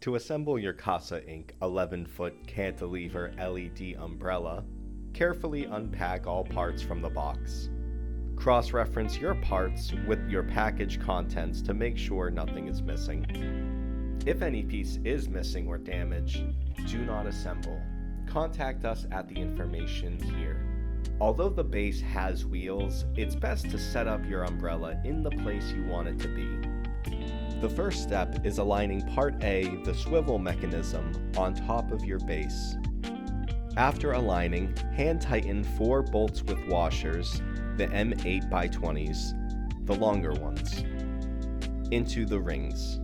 To assemble your Casa Inc. 11-foot cantilever LED umbrella, carefully unpack all parts from the box. Cross-reference your parts with your package contents to make sure nothing is missing. If any piece is missing or damaged, do not assemble. Contact us at the information here. Although the base has wheels, it's best to set up your umbrella in the place you want it to be. The first step is aligning Part A, the swivel mechanism, on top of your base. After aligning, hand tighten 4 bolts with washers, the M8x20s, the longer ones, into the rings.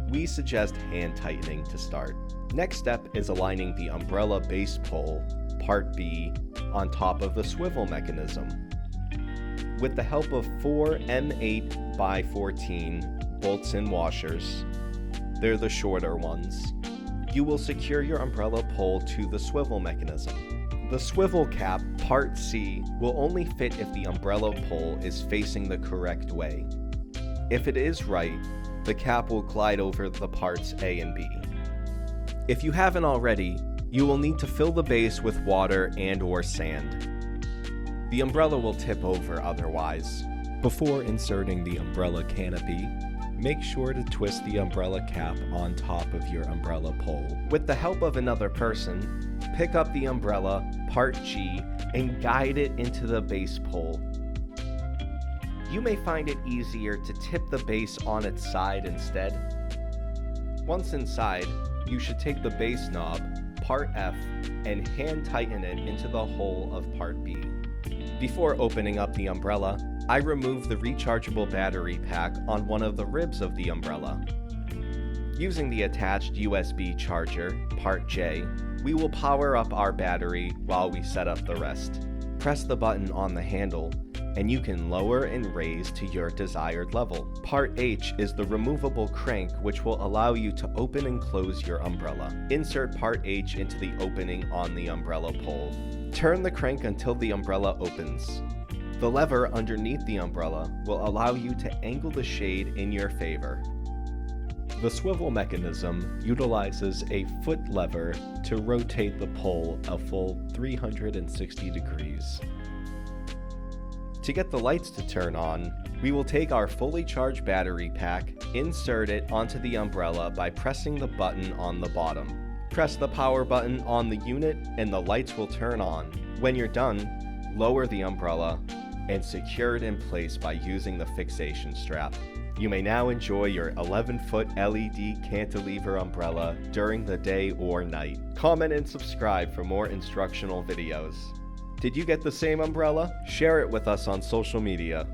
We suggest hand tightening to start. Next step is aligning the umbrella base pole, Part B, on top of the swivel mechanism. With the help of 4 M8x14 bolts and washers, they're the shorter ones, you will secure your umbrella pole to the swivel mechanism. The swivel cap, Part C, will only fit if the umbrella pole is facing the correct way. If it is right, the cap will glide over the parts A and B. If you haven't already, you will need to fill the base with water and/or sand. The umbrella will tip over otherwise. Before inserting the umbrella canopy, make sure to twist the umbrella cap on top of your umbrella pole. With the help of another person, pick up the umbrella, Part G, and guide it into the base pole. You may find it easier to tip the base on its side instead. Once inside, you should take the base knob, Part F, and hand tighten it into the hole of Part B. Before opening up the umbrella, I remove the rechargeable battery pack on one of the ribs of the umbrella. Using the attached USB charger, Part J, we will power up our battery while we set up the rest. Press the button on the handle, and you can lower and raise to your desired level. Part H is the removable crank, which will allow you to open and close your umbrella. Insert Part H into the opening on the umbrella pole. Turn the crank until the umbrella opens. The lever underneath the umbrella will allow you to angle the shade in your favor. The swivel mechanism utilizes a foot lever to rotate the pole a full 360 degrees. To get the lights to turn on, we will take our fully charged battery pack, insert it onto the umbrella by pressing the button on the bottom. Press the power button on the unit and the lights will turn on. When you're done, lower the umbrella and secure it in place by using the fixation strap. You may now enjoy your 11-foot LED cantilever umbrella during the day or night. Comment and subscribe for more instructional videos. Did you get the same umbrella? Share it with us on social media.